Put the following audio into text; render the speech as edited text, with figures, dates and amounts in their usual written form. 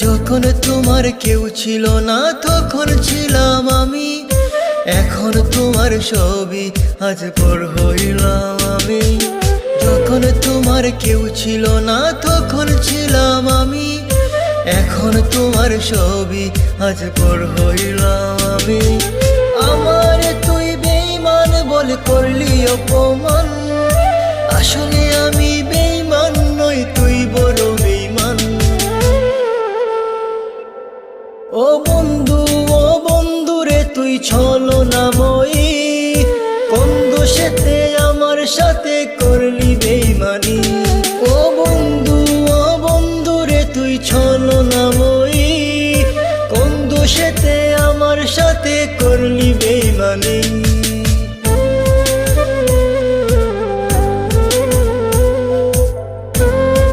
যখন তোমার কেউ ছিল না তখন ছিলাম আমি, এখন তোমার ছবি আজ পর হইলাম আমি। যখন তোমার কেউ ছিল না তখন ছিলাম আমি, এখন তোমার ছবি আজ পর হইলাম আমি। আমার তুই বেঈমান বলে করলি অপমান, আসলে আমি বেঈমান নই, তুই বড় বেঈমান। ও বন্ধু রে তুই ছলনাময়ী, কোন দোষেতে আমার সাথে করলি বেঈমানি। ও বন্ধু রে তুই ছলনাময়ী, কোন দোষেতে আমার সাথে করলি বেঈমানি।